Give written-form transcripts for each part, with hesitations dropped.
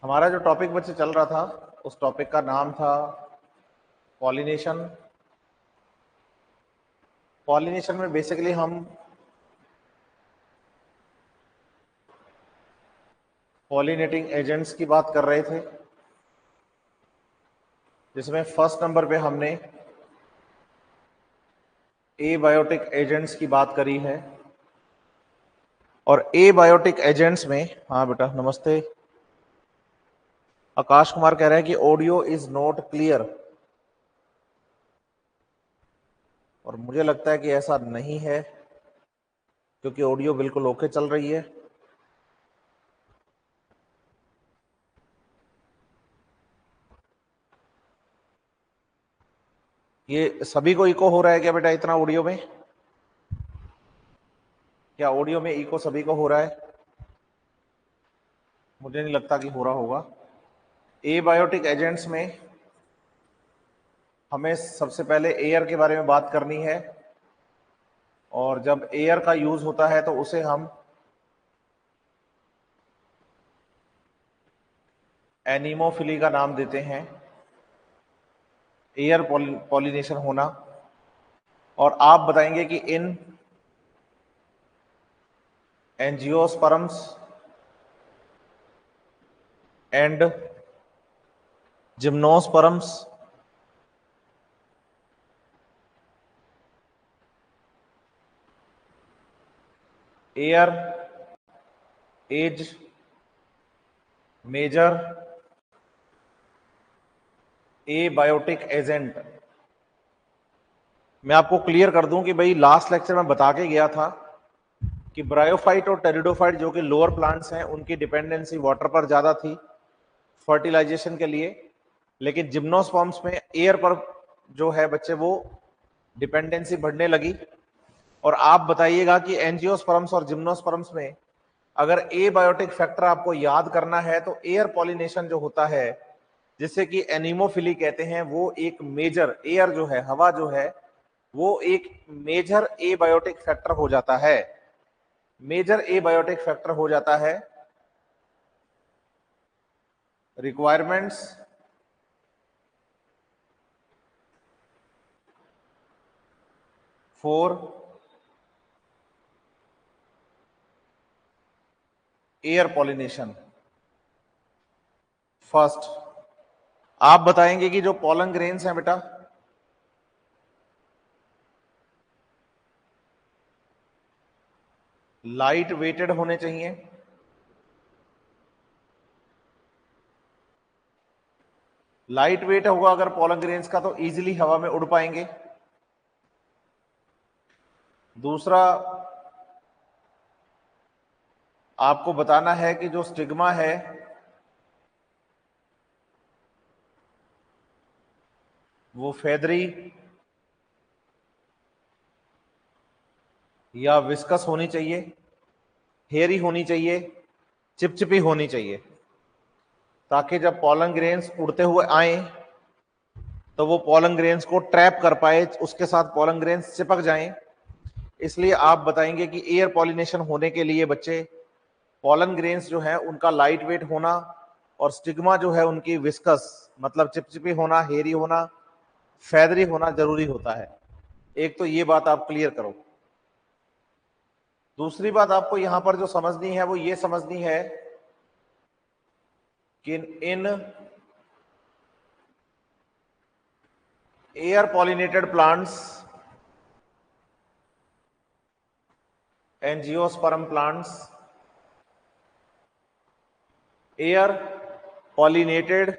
हमारा जो टॉपिक बच्चे चल रहा था उस टॉपिक का नाम था पॉलिनेशन। पॉलिनेशन में बेसिकली हम पॉलिनेटिंग एजेंट्स की बात कर रहे थे, जिसमें फर्स्ट नंबर पे हमने एबायोटिक एजेंट्स की बात करी है। और एबायोटिक एजेंट्स में, हाँ बेटा नमस्ते, आकाश कुमार कह रहे हैं कि ऑडियो इज नॉट क्लियर, और मुझे लगता है कि ऐसा नहीं है क्योंकि ऑडियो बिल्कुल ओके चल रही है। ये सभी को इको हो रहा है क्या बेटा इतना ऑडियो में? क्या ऑडियो में इको सभी को हो रहा है? मुझे नहीं लगता कि हो रहा होगा। एबायोटिक एजेंट्स में हमें सबसे पहले एयर के बारे में बात करनी है, और जब एयर का यूज होता है तो उसे हम एनीमोफिली का नाम देते हैं, एयर पॉलिनेशन होना। और आप बताएंगे कि in angiosperms and gymnosperms air is major abiotic agent. मैं आपको क्लियर कर दूं कि भाई लास्ट लेक्चर में बता के गया था कि ब्रायोफाइट और टेरिडोफाइट जो कि लोअर प्लांट्स हैं उनकी डिपेंडेंसी वाटर पर ज्यादा थी फर्टिलाइजेशन के लिए, लेकिन जिम्नोस्पर्म्स में एयर पर जो है बच्चे वो डिपेंडेंसी बढ़ने लगी। और आप बताइएगा कि एंजियोस्पर्म्स और जिम्नोस्पर्म्स में अगर एबायोटिक फैक्टर आपको याद करना है तो एयर पॉलिनेशन जो होता है, जिसे कि एनीमोफिली कहते हैं, वो एक मेजर, एयर जो है, हवा जो है, वो एक मेजर एबायोटिक फैक्टर हो जाता है, मेजर एबायोटिक फैक्टर हो जाता है। Requirements for air pollination. First आप बताएंगे कि जो पॉलन ग्रेन्स हैं बेटा, लाइट वेटेड होने चाहिए। लाइट वेट होगा अगर पॉलन ग्रेन्स का तो इजीली हवा में उड़ पाएंगे। दूसरा आपको बताना है कि जो स्टिग्मा है वो फेदरी या विस्कस होनी चाहिए, हेयरी होनी चाहिए, चिपचिपी होनी चाहिए, ताकि जब पॉलन ग्रेन्स उड़ते हुए आए तो वो पॉलन ग्रेन्स को ट्रैप कर पाए, उसके साथ पॉलन ग्रेन्स चिपक जाएं। इसलिए आप बताएंगे कि एयर पॉलिनेशन होने के लिए बच्चे पॉलन ग्रेन्स जो है उनका लाइट वेट होना, और स्टिग्मा जो है उनकी विस्कस मतलब चिपचिपी होना, हेयरी होना, फैदरी होना जरूरी होता है। एक तो ये बात आप क्लियर करो। दूसरी बात आपको यहां पर जो समझनी है वो ये समझनी है कि in air pollinated plants, angiosperm plants, air pollinated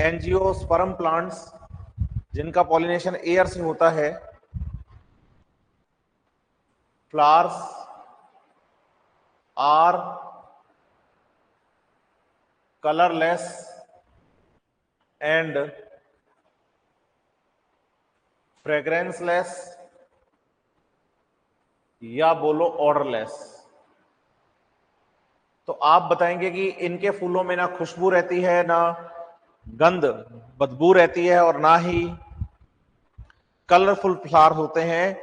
angiosperm plants जिनका पॉलिनेशन एयर से होता है, फ्लावर्स आर कलरलेस एंड फ्रेग्रेंसलेस, या बोलो ऑर्डरलेस। तो आप बताएंगे कि इनके फूलों में ना खुशबू रहती है, ना गंध बदबू रहती है, और ना ही कलरफुल फ्लावर होते हैं,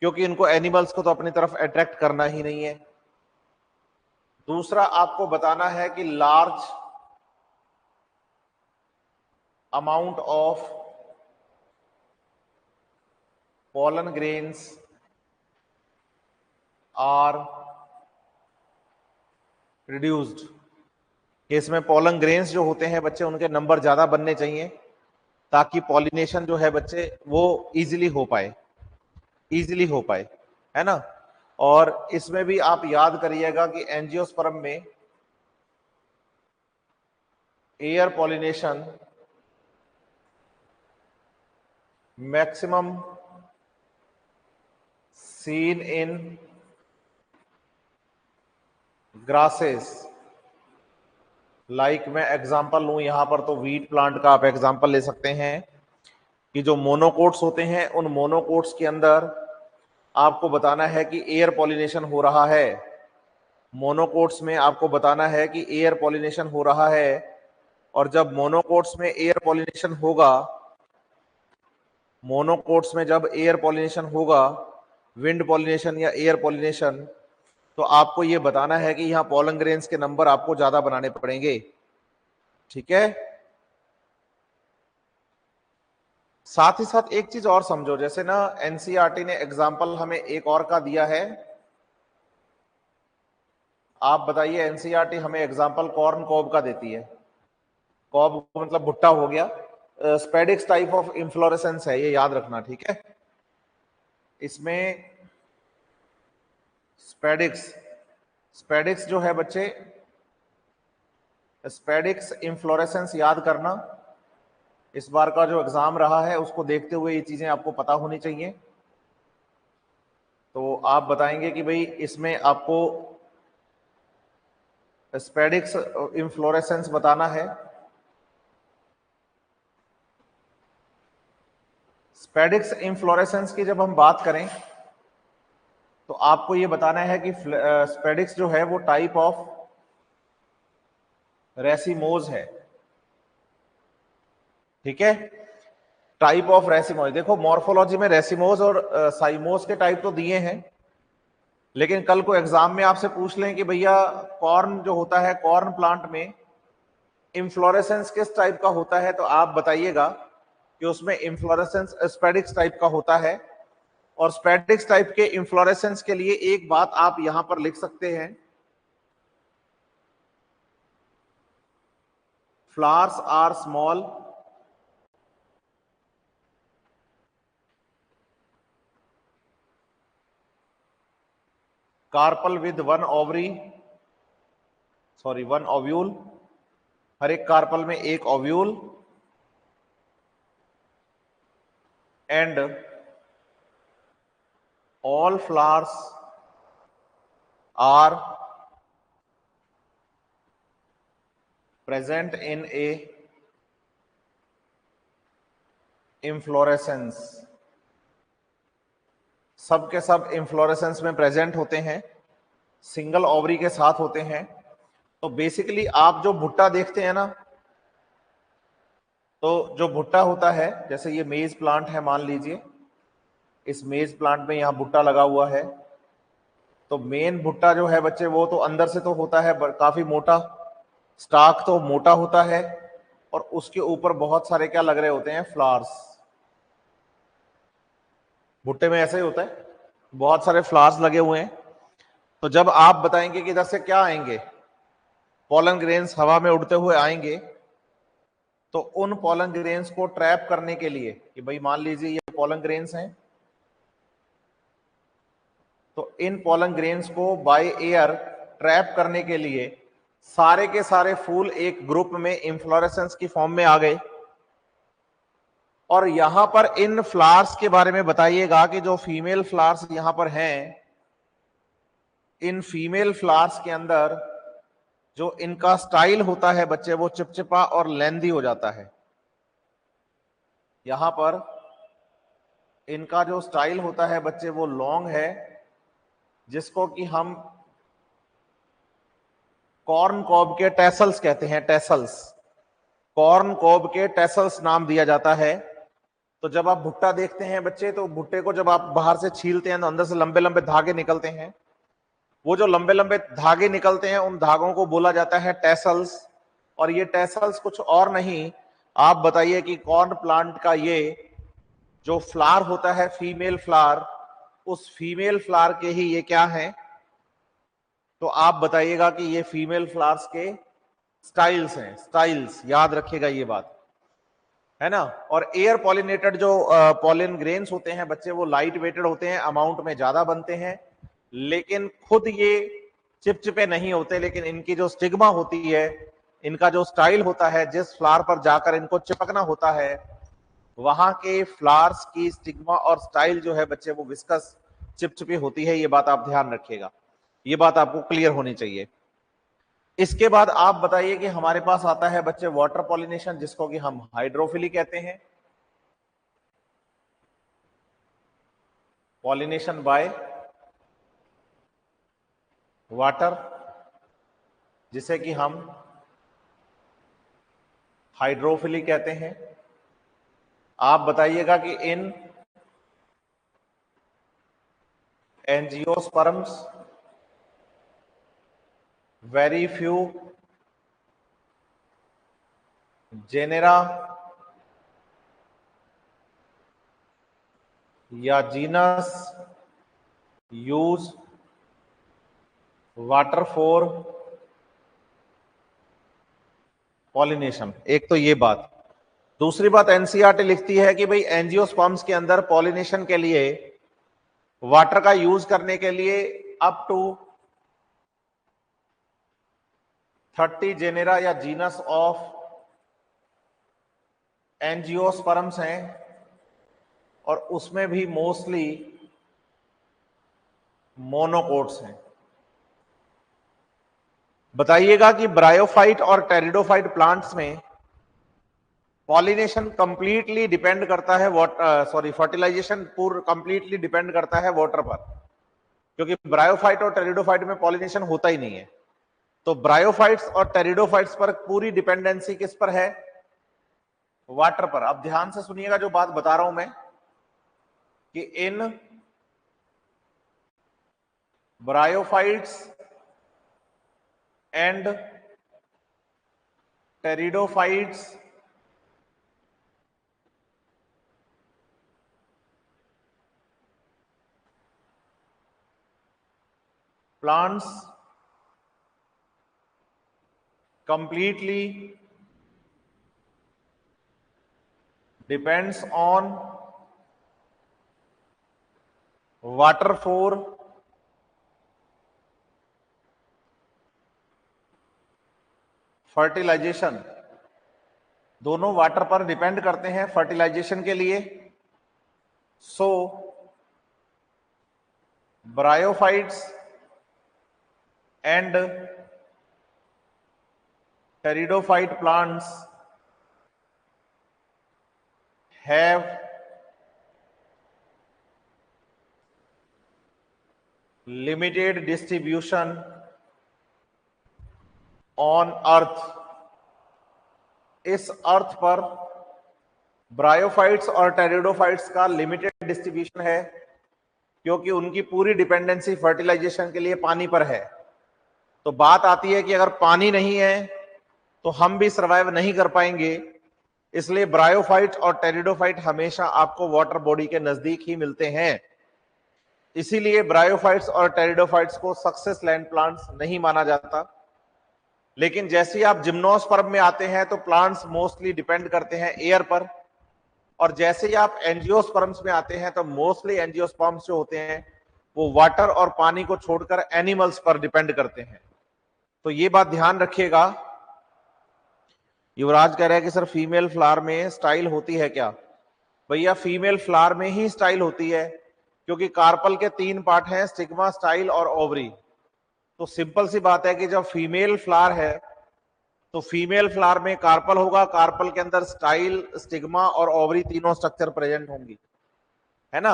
क्योंकि इनको एनिमल्स को तो अपनी तरफ अट्रैक्ट करना ही नहीं है। दूसरा आपको बताना है कि large amount of pollen grains are reduced। इसमें पॉलन ग्रेन्स जो होते हैं बच्चे उनके नंबर ज्यादा बनने चाहिए ताकि पॉलिनेशन जो है बच्चे वो इजीली हो पाए, है ना। और इसमें भी आप याद करिएगा कि एंजियोस्पर्म में air pollination maximum seen in grasses. Like मैं एग्जांपल लूं यहां पर तो वीट प्लांट का आप एग्जांपल ले सकते हैं कि जो मोनोकोट्स होते हैं उन मोनोकोट्स के अंदर आपको बताना है कि एयर पॉलिनेशन हो रहा है। मोनोकोट्स में आपको बताना है कि एयर पॉलिनेशन हो रहा है, और जब मोनोकोट्स में एयर पॉलिनेशन होगा, मोनोकोट्स में जब एयर पॉलिनेशन होगा, विंड पॉलिनेशन या एयर पॉलिनेशन, तो आपको यह बताना है कि यहां पॉलन ग्रेन्स के नंबर आपको ज्यादा बनाने पड़ेंगे। ठीक है। साथ ही साथ एक चीज और समझो, जैसे ना एनसीईआरटी ने एग्जाम्पल हमें एक और का दिया है। आप बताइए, एनसीईआरटी हमें एग्जाम्पल कॉर्न कॉब का देती है। कॉब मतलब भुट्टा हो गया। स्पेडिक्स टाइप ऑफ इंफ्लोरेसेंस है, ये याद रखना, ठीक है। इसमें स्पेडिक्स जो है बच्चे, स्पेडिक्स इंफ्लोरेसेंस याद करना। इस बार का जो एग्जाम रहा है उसको देखते हुए ये चीजें आपको पता होनी चाहिए। तो आप बताएंगे कि भाई इसमें आपको स्पेडिक्स इंफ्लोरेसेंस बताना है। स्पेडिक्स इंफ्लोरेसेंस की जब हम बात करें तो आपको यह बताना है कि स्पेडिक्स जो है वो टाइप ऑफ रेसिमोज है। ठीक है, टाइप ऑफ रेसिमोज। देखो मॉर्फोलॉजी में रेसिमोज और साइमोज के टाइप तो दिए हैं, लेकिन कल को एग्जाम में आपसे पूछ लें कि भैया कॉर्न जो होता है, कॉर्न प्लांट में इंफ्लोरेसेंस किस टाइप का होता है, तो आप बताइएगा कि उसमें इंफ्लोरेसेंस स्पेडिक्स टाइप का होता है। और स्पेडिक्स टाइप के इंफ्लोरेसेंस के लिए एक बात आप यहां पर लिख सकते हैं, flowers are small, carpel with one ovule, हर एक कार्पल में एक ovule, and all flowers are present in a inflorescence. सब के सब इंफ्लोरेसेंस में प्रेजेंट होते हैं, सिंगल ओवरी के साथ होते हैं। तो बेसिकली आप जो भुट्टा देखते हैं ना, तो जो भुट्टा होता है, जैसे ये मेज प्लांट है, मान लीजिए इस मेज प्लांट में यहां भुट्टा लगा हुआ है, तो मेन भुट्टा जो है बच्चे वो तो अंदर से तो होता है काफी मोटा, स्टाक तो मोटा होता है, और उसके ऊपर बहुत सारे क्या लग रहे होते हैं, फ्लावर्स। भुट्टे में ऐसा ही होता है, बहुत सारे फ्लावर्स लगे हुए हैं। तो जब आप बताएंगे कि इधर से क्या आएंगे, पॉलन ग्रेन्स हवा में उड़ते हुए आएंगे, तो उन पॉलन ग्रेन्स को ट्रैप करने के लिए, कि भाई मान लीजिए ये पॉलन ग्रेन्स हैं, तो इन पॉलन ग्रेन्स को बाय एयर ट्रैप करने के लिए सारे के सारे फूल एक ग्रुप में इंफ्लोरेसेंस की फॉर्म में आ गए। और यहां पर इन फ्लावर्स के बारे में बताइएगा कि जो फीमेल फ्लावर्स यहां पर हैं, इन फीमेल फ्लावर्स के अंदर जो इनका स्टाइल होता है बच्चे, वो चिपचिपा और लेंदी हो जाता है। यहां पर इनका जो स्टाइल होता है बच्चे वो लॉन्ग है, जिसको कि हम कॉर्न कॉब के टेसल्स कहते हैं, टेसल्स, कॉर्न कॉब के टेसल्स नाम दिया जाता है। तो जब आप भुट्टा देखते हैं बच्चे, तो भुट्टे को जब आप बाहर से छीलते हैं तो अंदर से लंबे लंबे धागे निकलते हैं। वो जो लंबे लंबे धागे निकलते हैं, उन धागों को बोला जाता है टेसल्स। और ये टेसल्स कुछ और नहीं आप बताइए कि कौन प्लांट का ये जो फ्लावर होता है फीमेल फ्लावर, उस फीमेल फ्लावर के ही ये क्या है? तो आप बताइएगा कि ये फीमेल फ्लावर्स के स्टाइल्स हैं। स्टाइल्स याद रखिएगा ये बात, है ना। और एयर पॉलिनेटेड जो पॉलिन ग्रेन्स होते हैं बच्चे, वो लाइट वेटेड होते हैं, अमाउंट में ज्यादा बनते हैं, लेकिन खुद ये चिपचिपे नहीं होते, लेकिन इनकी जो स्टिग्मा होती है, इनका जो स्टाइल होता है, जिस फ्लावर पर जाकर इनको चिपकना होता है, वहां के फ्लावर्स की स्टिग्मा और स्टाइल जो है बच्चे वो विस्कस चिपचिपी होती है। ये बात आप ध्यान रखिएगा, ये बात आपको क्लियर होनी चाहिए। इसके बाद आप बताइए कि हमारे पास आता है बच्चे वाटर पॉलिनेशन, जिसको कि हम हाइड्रोफिली कहते हैं। पॉलिनेशन बाय वाटर, जिसे कि हम हाइड्रोफिली कहते हैं। आप बताइएगा कि in angiosperms very few genera या genus use water for pollination. एक तो ये बात। दूसरी बात, एनसीईआरटी लिखती है कि भाई एंजियोस्पर्म्स के अंदर पॉलिनेशन के लिए वाटर का यूज करने के लिए अप टू 30 जेनेरा या जीनस ऑफ एंजियोस्पर्म्स हैं, और उसमें भी मोस्टली मोनोकोट्स हैं। बताइएगा कि ब्रायोफाइट और टेरिडोफाइट प्लांट्स में पॉलिनेशन कंप्लीटली डिपेंड करता है फर्टिलाइजेशन पूर्ण कंप्लीटली डिपेंड करता है वाटर पर, क्योंकि ब्रायोफाइट और टेरिडोफाइट में पॉलिनेशन होता ही नहीं है। तो ब्रायोफाइट्स और टेरिडोफाइट्स पर पूरी डिपेंडेंसी किस पर है? वाटर पर। अब ध्यान से सुनिएगा जो बात बता रहा हूं मैं, कि in bryophytes and pteridophytes plants completely depends on water for fertilization. दोनों वाटर पर डिपेंड करते हैं फर्टिलाइजेशन के लिए। So bryophytes and pteridophyte plants have limited distribution on earth। इस अर्थ पर ब्रायोफाइट्स और टेरिडोफाइट्स का लिमिटेड डिस्ट्रीब्यूशन है, क्योंकि उनकी पूरी डिपेंडेंसी फर्टिलाइजेशन के लिए पानी पर है। तो बात आती है कि अगर पानी नहीं है तो हम भी सर्वाइव नहीं कर पाएंगे, इसलिए ब्रायोफाइट और टेरिडोफाइट हमेशा आपको वाटर बॉडी के नजदीक ही मिलते हैं। इसीलिए ब्रायोफाइट्स और टेरिडोफाइट्स को सक्सेस लैंड प्लांट्स नहीं माना जाता। लेकिन जैसे ही आप जिम्नोस्पर्म में आते हैं तो प्लांट्स मोस्टली डिपेंड करते हैं एयर पर, और जैसे ही आप एंजियोस्पर्म्स में आते हैं तो मोस्टली एंजियोस्पर्म्स जो होते हैं वो वाटर और पानी को छोड़कर एनिमल्स पर डिपेंड करते हैं। तो ये बात ध्यान रखिएगा। युवराज कह रहा है कि सर फीमेल फ्लावर में स्टाइल होती है क्या? भैया फीमेल फ्लावर में ही स्टाइल होती है, क्योंकि कार्पल के 3 पार्ट हैं, स्टिग्मा, स्टाइल और ओवरी। तो सिंपल सी बात है कि जब फीमेल फ्लावर है तो फीमेल फ्लावर में कार्पल होगा, कार्पल के अंदर स्टाइल, स्टिग्मा और ओवरी तीनों स्ट्रक्चर प्रेजेंट होंगी, है ना।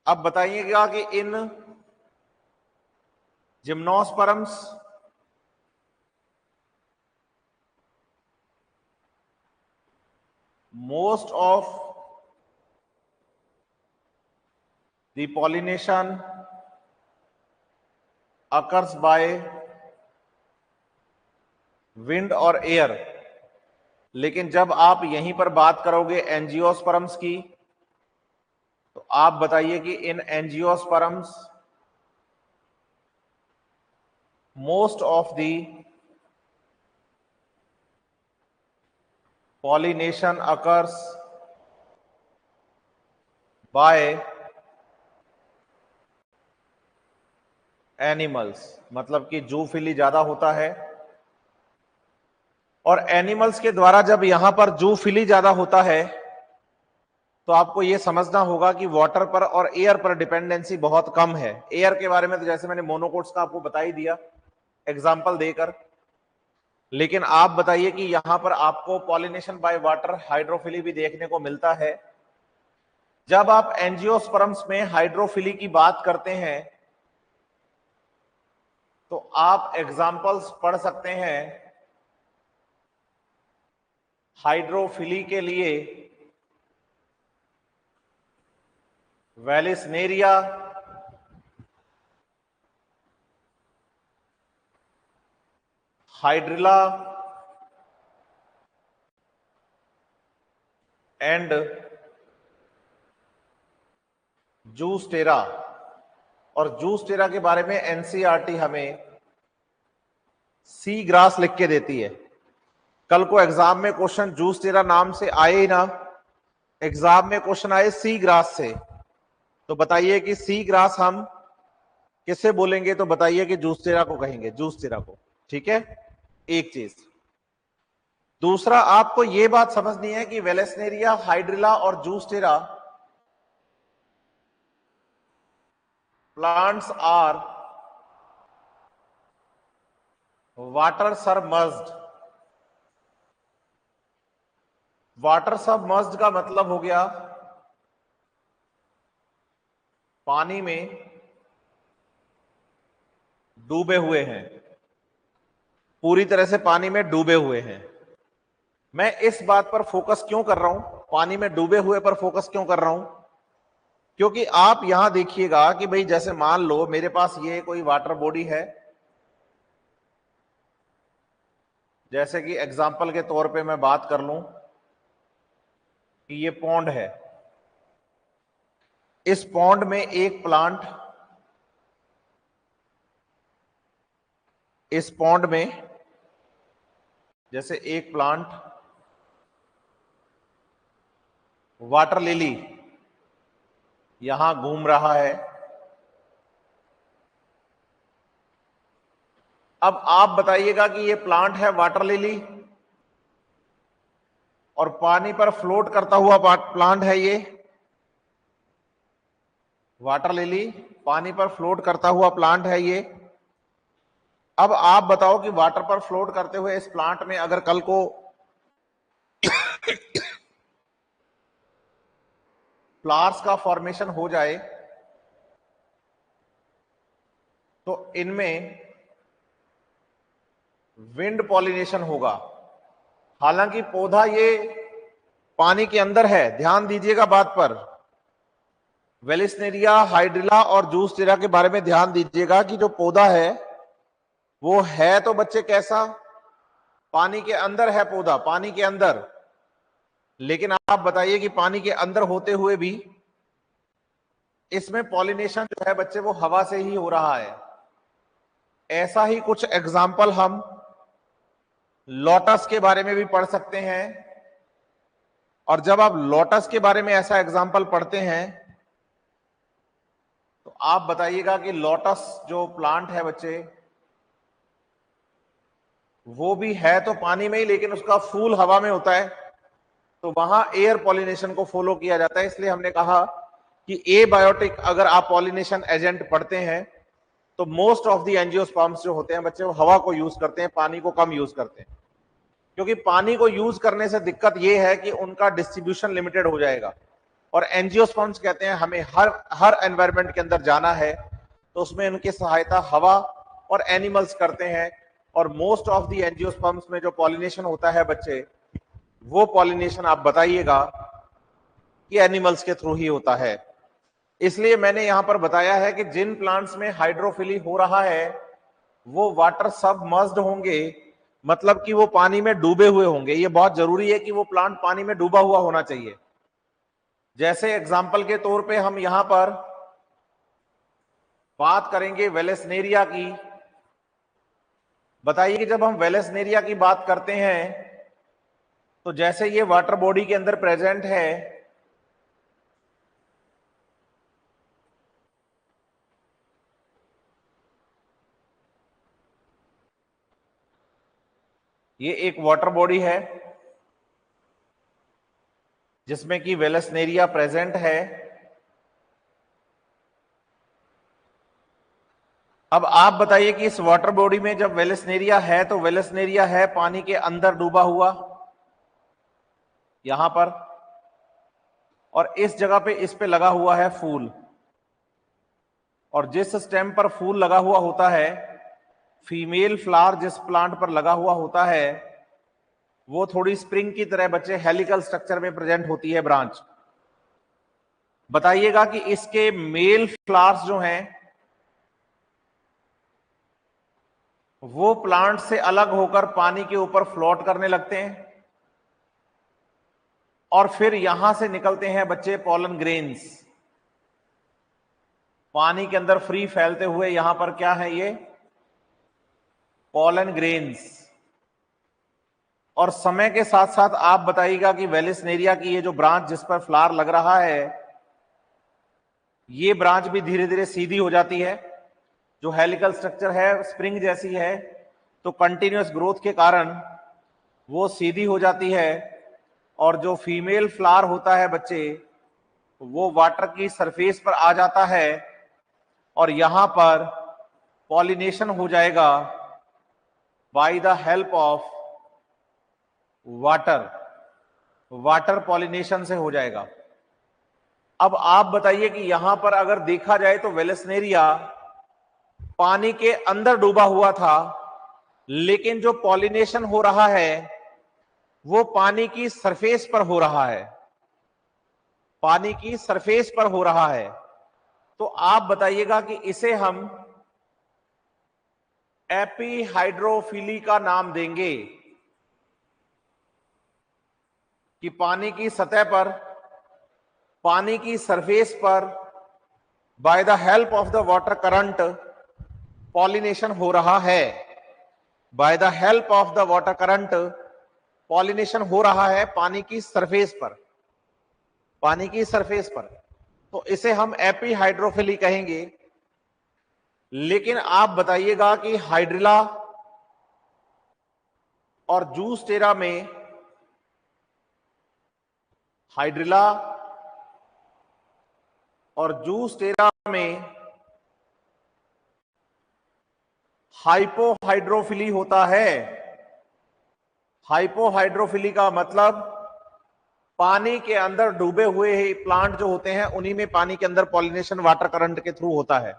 अब बताइएगा कि इन gymnosperms most of the pollination occurs by wind or air, लेकिन जब आप यहीं पर बात करोगे एंजियोस्पर्म्स की, तो आप बताइए कि in angiosperms most of the pollination occurs by animals, मतलब कि जूफिली ज्यादा होता है। और एनिमल्स के द्वारा जब यहां पर जूफिली ज्यादा होता है तो आपको यह समझना होगा कि वाटर पर और एयर पर डिपेंडेंसी बहुत कम है। एयर के बारे में तो जैसे मैंने मोनोकोट्स का आपको बता ही दिया एग्जांपल देकर, लेकिन आप बताइए कि यहां पर आपको पॉलिनेशन बाय वाटर हाइड्रोफिली भी देखने को मिलता है। जब आप एंजियोस्पर्म्स में हाइड्रोफिली की बात करते हैं तो आप एग्जांपल्स पढ़ सकते हैं हाइड्रोफिली के लिए वेलिस्नेरिया, हाइड्रिला एंड जूस्टेरा। और जूस्टेरा के बारे में एनसीईआरटी हमें सी ग्रास लिख के देती है। कल को एग्जाम में क्वेश्चन जूस्टेरा नाम से आए ही ना, एग्जाम में क्वेश्चन आए सी ग्रास से, तो बताइए कि सी ग्रास हम किसे बोलेंगे, तो बताइए कि जूस्टेरा को कहेंगे, जूस्टेरा को। ठीक है, एक चीज। दूसरा, आपको यह बात समझनी है कि वेलेस्नेरिया, हाइड्रिला और Zostera plants are water submerged. Water submerged का मतलब हो गया पानी में डूबे हुए हैं, पूरी तरह से पानी में डूबे हुए हैं। मैं इस बात पर फोकस क्यों कर रहा हूं, पानी में डूबे हुए पर फोकस क्यों कर रहा हूं, क्योंकि आप यहां देखिएगा कि भाई जैसे मान लो मेरे पास ये कोई वाटर बॉडी है, जैसे कि एग्जाम्पल के तौर पे मैं बात कर लूं कि ये पॉन्ड है। इस पॉन्ड में एक प्लांट, इस पॉन्ड में जैसे एक प्लांट वाटर लिली यहां घूम रहा है। अब आप बताइएगा कि ये प्लांट है वाटर लिली और पानी पर फ्लोट करता हुआ प्लांट है ये वाटर लिली, पानी पर फ्लोट करता हुआ प्लांट है ये। अब आप बताओ कि वाटर पर फ्लोट करते हुए इस प्लांट में अगर कल को फ्लावर्स का फॉर्मेशन हो जाए तो इनमें विंड पॉलिनेशन होगा। हालांकि पौधा ये पानी के अंदर है, ध्यान दीजिएगा बात पर। वेलिस्नेरिया, हाइड्रिला और जूस्टेरा के बारे में ध्यान दीजिएगा कि जो पौधा है वो है तो बच्चे कैसा, पानी के अंदर है पौधा, पानी के अंदर। लेकिन आप बताइए कि पानी के अंदर होते हुए भी इसमें पॉलिनेशन जो है बच्चे वो हवा से ही हो रहा है। ऐसा ही कुछ एग्जाम्पल हम लोटस के बारे में भी पढ़ सकते हैं। और जब आप लोटस के बारे में ऐसा एग्जाम्पल पढ़ते हैं तो आप बताइएगा कि लोटस जो प्लांट है बच्चे वो भी है तो पानी में ही, लेकिन उसका फूल हवा में होता है, तो वहां एयर पॉलिनेशन को फॉलो किया जाता है। इसलिए हमने कहा कि एबायोटिक अगर आप पॉलिनेशन एजेंट पढ़ते हैं तो मोस्ट ऑफ द एंजियोस्पर्म्स जो होते हैं बच्चे वो हवा को यूज करते हैं, पानी को कम यूज करते हैं। क्योंकि पानी को यूज करने से दिक्कत यह है कि उनका डिस्ट्रीब्यूशन लिमिटेड हो जाएगा। और एंजियोस्पर्म्स कहते हैं हमें हर एनवायरनमेंट के अंदर जाना है, तो उसमें उनकी सहायता हवा और एनिमल्स करते हैं। और मोस्ट ऑफ द एंजियोस्पर्म्स में जो पॉलिनेशन होता है बच्चे, वो पॉलिनेशन आप बताइएगा कि एनिमल्स के थ्रू ही होता है। इसलिए मैंने यहां पर बताया है कि जिन प्लांट्स में हाइड्रोफिली हो रहा है वो वाटर सबमर्ज्ड होंगे, मतलब कि वो पानी में डूबे हुए होंगे। ये बहुत जरूरी है कि वो प्लांट पानी में डूबा हुआ होना चाहिए। जैसे एग्जाम्पल के तौर पे हम यहां पर बात करेंगे वेलेस्नेरिया की। बताइए कि जब हम वेलेस्नेरिया की बात करते हैं तो जैसे ये वाटर बॉडी के अंदर प्रेजेंट है, ये एक वाटर बॉडी है जिसमें कि वेलेस्नेरिया प्रेजेंट है। अब आप बताइए कि इस वाटर बॉडी में जब वेलेस्नेरिया है तो वेलेस्नेरिया है पानी के अंदर डूबा हुआ यहां पर, और इस जगह पे इस पे लगा हुआ है फूल। और जिस स्टेम पर फूल लगा हुआ होता है, फीमेल फ्लावर जिस प्लांट पर लगा हुआ होता है, वो थोड़ी स्प्रिंग की तरह बच्चे हेलिकल स्ट्रक्चर में प्रेजेंट होती है ब्रांच। बताइएगा कि इसके मेल फ्लावर्स जो हैं वो प्लांट से अलग होकर पानी के ऊपर फ्लोट करने लगते हैं और फिर यहां से निकलते हैं बच्चे पॉलन ग्रेन्स, पानी के अंदर फ्री फैलते हुए। यहां पर क्या है, ये पॉलन ग्रेन्स। और समय के साथ साथ आप बताइएगा कि वेलेस्नेरिया की ये जो ब्रांच जिस पर फ्लावर लग रहा है, ये ब्रांच भी धीरे धीरे सीधी हो जाती है। जो हेलिकल स्ट्रक्चर है स्प्रिंग जैसी है, तो कंटिन्यूअस ग्रोथ के कारण वो सीधी हो जाती है। और जो फीमेल फ्लावर होता है बच्चे, वो वाटर की सरफेस पर आ जाता है और यहां पर पॉलिनेशन हो जाएगा by the help of water. Water pollination से हो जाएगा। अब आप बताइए कि यहां पर अगर देखा जाए तो वेलेस्नेरिया पानी के अंदर डूबा हुआ था, लेकिन जो पॉलिनेशन हो रहा है वो पानी की सरफेस पर हो रहा है, पानी की सरफेस पर हो रहा है। तो आप बताइएगा कि इसे हम एपीहाइड्रोफिली का नाम देंगे कि पानी की सतह पर, पानी की सरफेस पर by the help of the water current pollination हो रहा है। By the help of the water current pollination हो रहा है पानी की सरफेस पर, पानी की सरफेस पर। तो इसे हम एपीहाइड्रोफिली कहेंगे। लेकिन आप बताइएगा कि हाइड्रिला और जूस्टेरा में, हाइड्रिला और जूस्टेरा में हाइपोहाइड्रोफिली होता है। हाइपोहाइड्रोफिली का मतलब पानी के अंदर डूबे हुए ही प्लांट जो होते हैं उन्हीं में पानी के अंदर पॉलिनेशन वाटर करंट के थ्रू होता है।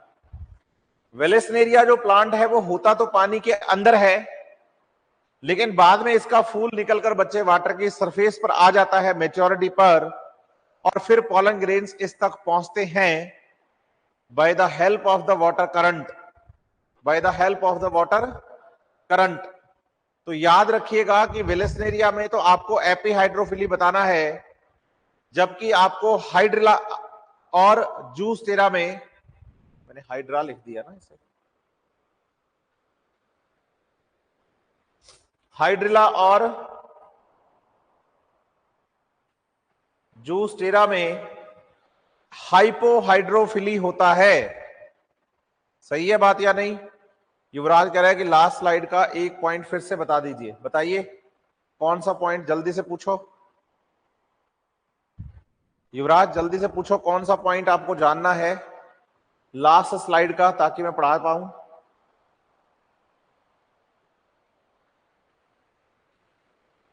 वेलेस्नेरिया जो प्लांट है वो होता तो पानी के अंदर है, लेकिन बाद में इसका फूल निकलकर बच्चे वाटर की सरफेस पर आ जाता है मैच्योरिटी पर, और फिर पॉलन ग्रेन्स इस तक पहुंचते हैं by the help of the water current, by the help of the water current. तो याद रखिएगा कि वेलेस्नेरिया में तो आपको एपीहाइड्रोफिली बताना है, जबकि आपको हाइड्रिला और जूस्टेरा में, मैंने हाइड्रा लिख दिया ना इसे, हाइड्रिला और जूस्टेरा में हाइपोहाइड्रोफिली होता है। सही है बात या नहीं? युवराज कह रहा है कि लास्ट स्लाइड का एक पॉइंट फिर से बता दीजिए। बताइए कौन सा पॉइंट, जल्दी से पूछो युवराज, जल्दी से पूछो कौन सा पॉइंट आपको जानना है लास्ट स्लाइड का, ताकि मैं पढ़ा पाऊं।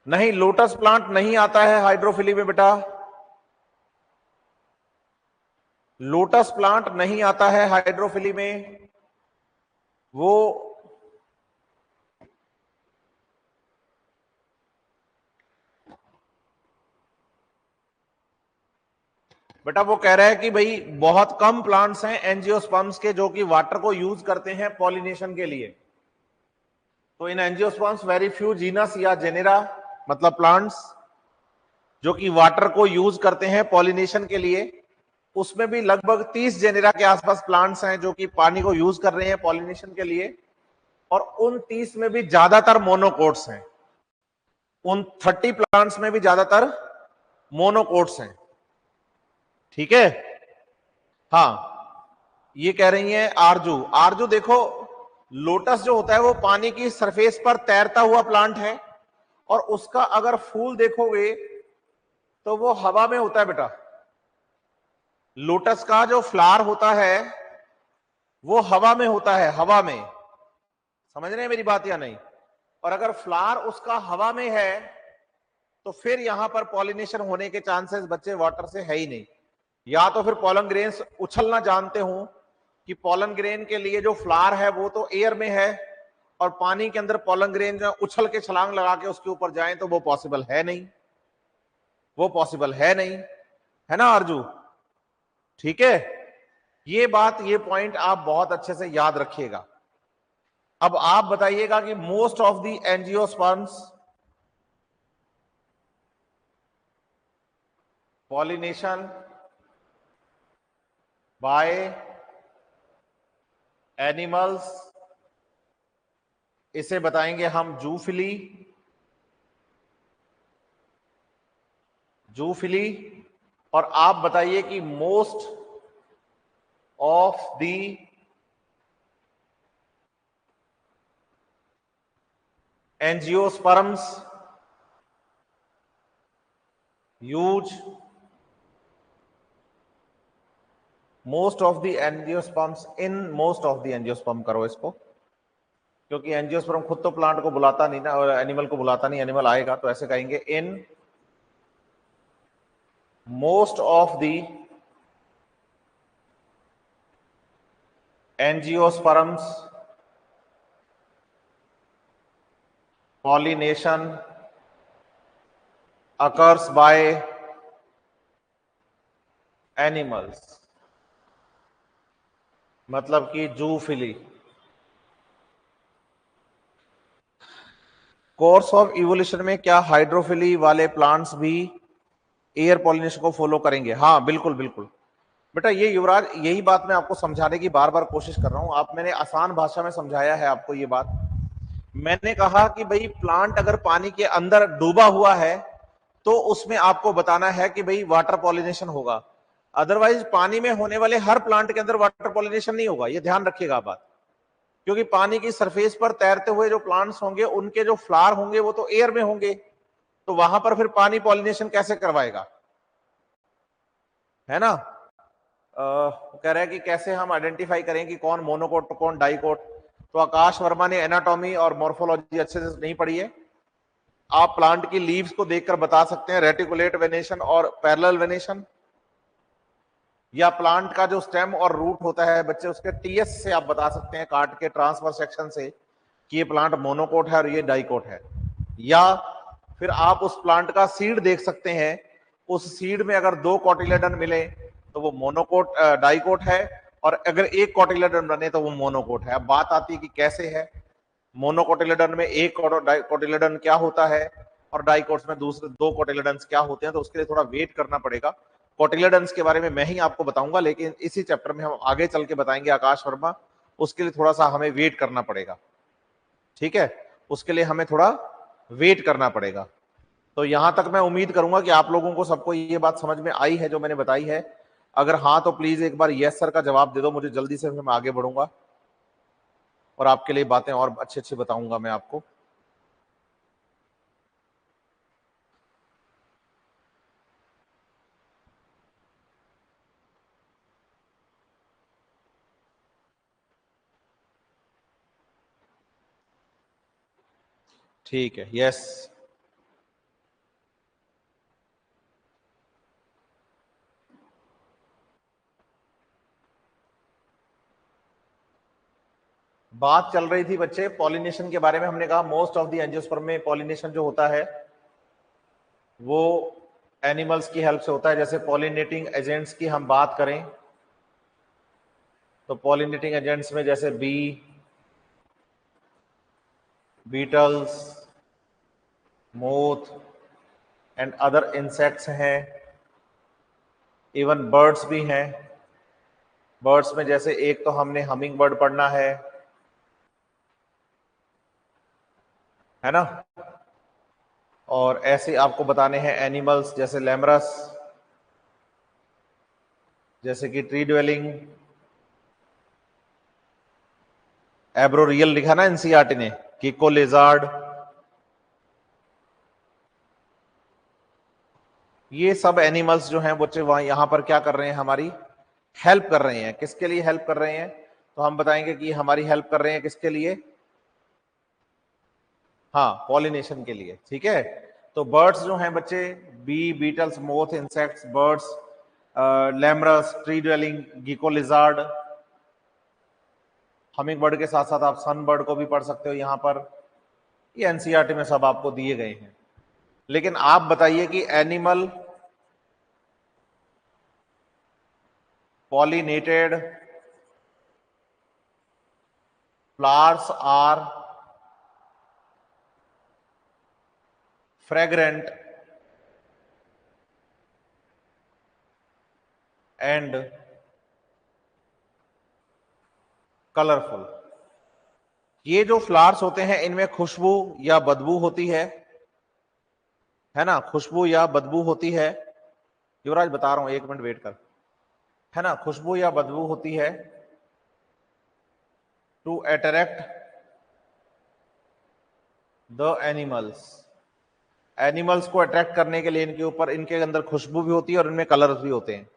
नहीं, लोटस प्लांट नहीं आता है हाइड्रोफिली में बेटा, लोटस प्लांट नहीं आता है हाइड्रोफिली में। वो बेटा वो कह रहा है कि भाई बहुत कम प्लांट्स हैं एंजियोस्पर्म्स के जो कि वाटर को यूज करते हैं पॉलिनेशन के लिए। तो इन एंजियोस्पर्म्स वेरी फ्यू जीनस या जेनेरा मतलब प्लांट्स जो कि वाटर को यूज करते हैं पॉलिनेशन के लिए, उसमें भी लगभग 30 जेनेरा के आसपास प्लांट्स हैं जो कि पानी को यूज कर रहे हैं पॉलिनेशन के लिए, और उन 30 में भी ज्यादातर मोनोकोट्स हैं। उन 30 प्लांट्स में भी ज्यादातर मोनोकोट्स हैं। ठीक है। हाँ, ये कह रही हैं आरजू। आरजू देखो, लोटस जो होता है वो पानी की सरफेस पर तैरता हुआ प्लांट है, और उसका अगर फूल देखोगे तो वो हवा में होता है बेटा। लोटस का जो फ्लावर होता है वो हवा में होता है, हवा में। समझ रहे हैं मेरी बात या नहीं? और अगर फ्लावर उसका हवा में है तो फिर यहां पर पॉलिनेशन होने के चांसेस बच्चे वाटर से है ही नहीं। या तो फिर पॉलन ग्रेन्स उछलना जानते हो कि पॉलन ग्रेन के लिए जो फ्लावर है वो तो एयर में है, और पानी के अंदर पॉलन ग्रेन जो उछल के छलांग लगा के उसके ऊपर जाएं तो वो पॉसिबल है नहीं, वो पॉसिबल है नहीं, है ना आरजू? ठीक है, ये बात, ये पॉइंट आप बहुत अच्छे से याद रखिएगा। अब आप बताइएगा कि most of the angiosperms pollination by animals, इसे बताएंगे हम जूफिली। जूफिली। और आप बताइए कि most of the angiosperms use, most of the angiosperms in, most of the angiosperm करो इसको, क्योंकि एंजियोस्पर्म खुद तो प्लांट को बुलाता नहीं ना, और एनिमल को बुलाता नहीं, एनिमल आएगा तो ऐसे कहेंगे in most of the angiosperms pollination occurs by animals, मतलब कि जूफिली। कोर्स ऑफ इवोल्यूशन में क्या हाइड्रोफिली वाले प्लांट्स भी एयर पॉलिनेशन को फॉलो करेंगे? हाँ बिल्कुल बिल्कुल बेटा, ये युवराज, यही बात मैं आपको समझाने की बार बार कोशिश कर रहा हूं। आप, मैंने आसान भाषा में समझाया है आपको ये बात। मैंने कहा कि भाई प्लांट अगर पानी के अंदर डूबा हुआ है तो उसमें आपको बताना है कि भाई वाटर पॉलिनेशन होगा, अदरवाइज पानी में होने वाले हर प्लांट के अंदर वाटर पॉलिनेशन नहीं होगा, ये ध्यान रखिएगा बात। क्योंकि पानी की सरफेस पर तैरते हुए जो प्लांट्स होंगे उनके जो फ्लावर होंगे वो तो एयर में होंगे, तो वहां पर फिर पानी पॉलिनेशन कैसे करवाएगा, है ना? कह रहे हैं कि कैसे हम आइडेंटिफाई करें कि कौन मोनोकोट कौन डाइकोट। तो आकाश वर्मा ने एनाटॉमी और मॉर्फोलॉजी अच्छे से नहीं पढ़ी है। आप प्लांट की लीव्स को देखकर बता सकते हैं रेटिकुलेट वेनेशन और पैरेलल वेनेशन, या प्लांट का जो स्टेम और रूट होता है बच्चे, उसके टीएस से आप बता सकते हैं, काट के ट्रांसवर्स सेक्शन से, कि ये प्लांट मोनोकोट है और ये डाइकोट है। या फिर आप उस प्लांट का सीड देख सकते हैं, उस सीड में अगर 2 कोटिलेडन मिले तो वो मोनोकोट डाइकोट है, और अगर 1 कोटिलेडन बने तो वो मोनोकोट है। अब बात आती है कि कैसे है, मोनोकोटिलेडन में 1 कोटिलेडन क्या होता है और डाइकोट्स में दूसरे 2 कोटिलेडन्स क्या होते हैं, तो उसके लिए थोड़ा वेट करना पड़ेगा। कोटिलेडन्स के बारे में मैं ही आपको बताऊंगा, लेकिन इसी चैप्टर में हम आगे चल के बताएंगे आकाश वर्मा, उसके लिए थोड़ा सा हमें वेट करना पड़ेगा। ठीक है, उसके लिए हमें थोड़ा वेट करना पड़ेगा। तो यहां तक मैं उम्मीद करूंगा कि आप लोगों को सबको ये बात समझ में आई है जो मैंने बताई है। अगर हाँ तो प्लीज एक बार यस सर का जवाब दे दो मुझे जल्दी से, फिर मैं आगे बढ़ूंगा और आपके लिए बातें और अच्छे अच्छे बताऊंगा मैं आपको। ठीक है, यस। बात चल रही थी बच्चे पॉलिनेशन के बारे में। हमने कहा मोस्ट ऑफ द एंजियोस्पर्म में पॉलिनेशन जो होता है वो एनिमल्स की हेल्प से होता है। जैसे पॉलिनेटिंग एजेंट्स की हम बात करें तो पॉलिनेटिंग एजेंट्स में जैसे bee, beetles, moth and other insects हैं, इवन बर्ड्स भी हैं। बर्ड्स में जैसे एक तो हमने हमिंग बर्ड पढ़ना है ना, और ऐसे आपको बताने हैं एनिमल्स जैसे लेमरस, जैसे कि ट्री ड्वेलिंग, एब्रोरियल लिखा ना एनसीईआरटी ने, किको लेजार्ड, ये सब एनिमल्स जो हैं बच्चे वहां यहां पर क्या कर रहे हैं, हमारी हेल्प कर रहे हैं। किसके लिए हेल्प कर रहे हैं, तो हम बताएंगे कि हमारी हेल्प कर रहे हैं किसके लिए, हाँ पॉलिनेशन के लिए। ठीक है, तो बर्ड्स जो हैं बच्चे, bee, beetles, moth, insects, birds, lemurs, tree dwelling, gecko lizard, humming bird के साथ साथ आप सन बर्ड को भी पढ़ सकते हो यहां पर। ये एनसीईआरटी में सब आपको दिए गए हैं। लेकिन आप बताइए कि animal pollinated flowers are fragrant and colourful. ये जो फ्लावर्स होते हैं इनमें खुशबू या बदबू होती है ना, खुशबू या बदबू होती है। युवराज बता रहा हूं, एक मिनट वेट कर, है ना, खुशबू या बदबू होती है to attract the animals. Animals को अट्रैक्ट करने के लिए इनके ऊपर, इनके अंदर खुशबू भी होती है और इनमें कलर्स भी होते हैं।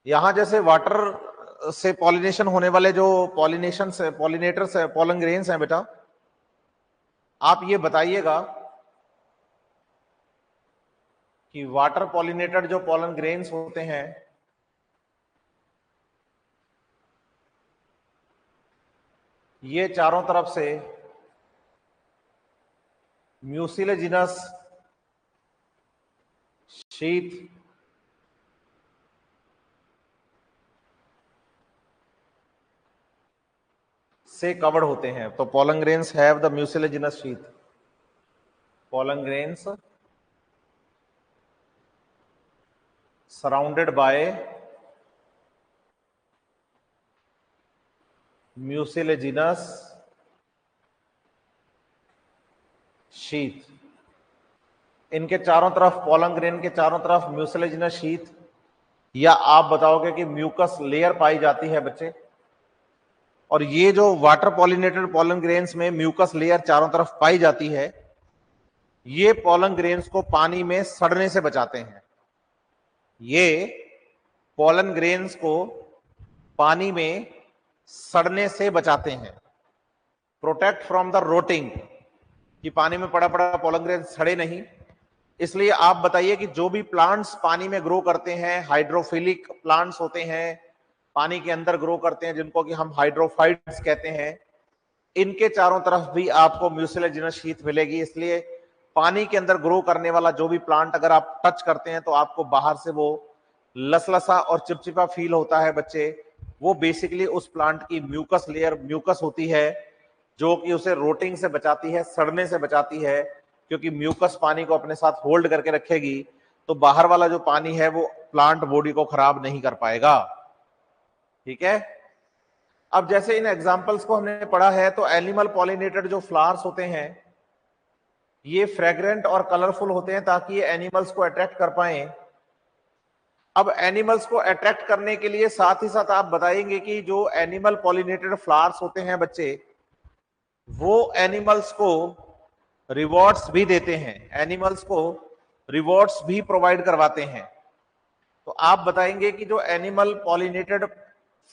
यहां जैसे वाटर से पॉलिनेशन होने वाले जो पॉलिनेशन से पॉलिनेटर्स है, पॉलन ग्रेन्स हैं बेटा, आप ये बताइएगा कि वाटर पॉलिनेटेड जो पॉलन ग्रेन्स होते हैं, ये चारों तरफ से म्यूसिलेजिनस शीथ से कवर्ड होते हैं। तो pollen grains have the mucilaginous sheath, pollen grains surrounded by mucilaginous sheath. इनके चारों तरफ, पॉलन ग्रेन के चारों तरफ म्यूसिलेजिनस शीथ या आप बताओगे कि म्यूकस लेयर पाई जाती है बच्चे। और ये जो वाटर पॉलिनेटेड पॉलन ग्रेन्स में म्यूकस लेयर चारों तरफ पाई जाती है, ये पॉलन ग्रेन्स को पानी में सड़ने से बचाते हैं। ये पॉलन ग्रेन्स को पानी में सड़ने से बचाते हैं, प्रोटेक्ट फ्रॉम द रोटिंग, कि पानी में पड़ा पड़ा पॉलन ग्रेन सड़े नहीं। इसलिए आप बताइए कि जो भी प्लांट्स पानी में ग्रो करते हैं, हाइड्रोफिलिक प्लांट्स होते हैं, पानी के अंदर ग्रो करते हैं, जिनको कि हम हाइड्रोफाइट्स कहते हैं, इनके चारों तरफ भी आपको म्यूसिलेजिनस शीथ मिलेगी। इसलिए पानी के अंदर ग्रो करने वाला जो भी प्लांट अगर आप टच करते हैं तो आपको बाहर से वो लसलसा और चिपचिपा फील होता है बच्चे। वो बेसिकली उस प्लांट की म्यूकस लेयर, म्यूकस होती है जो कि उसे रोटिंग से बचाती है, सड़ने से बचाती है, क्योंकि म्यूकस पानी को अपने साथ होल्ड करके रखेगी, तो बाहर वाला जो पानी है वो प्लांट बॉडी को खराब नहीं कर पाएगा। ठीक है, अब जैसे इन एग्जांपल्स को हमने पढ़ा है, तो एनिमल पॉलिनेटेड जो फ्लावर्स होते हैं ये फ्रेग्रेंट और कलरफुल होते हैं ताकि ये एनिमल्स को अट्रैक्ट कर पाए। अब एनिमल्स को अट्रैक्ट करने के लिए साथ ही साथ आप बताएंगे कि जो एनिमल पॉलिनेटेड फ्लावर्स होते हैं बच्चे, वो एनिमल्स को रिवॉर्ड्स भी देते हैं, एनिमल्स को रिवॉर्ड्स भी प्रोवाइड करवाते हैं। तो आप बताएंगे कि जो एनिमल पॉलिनेटेड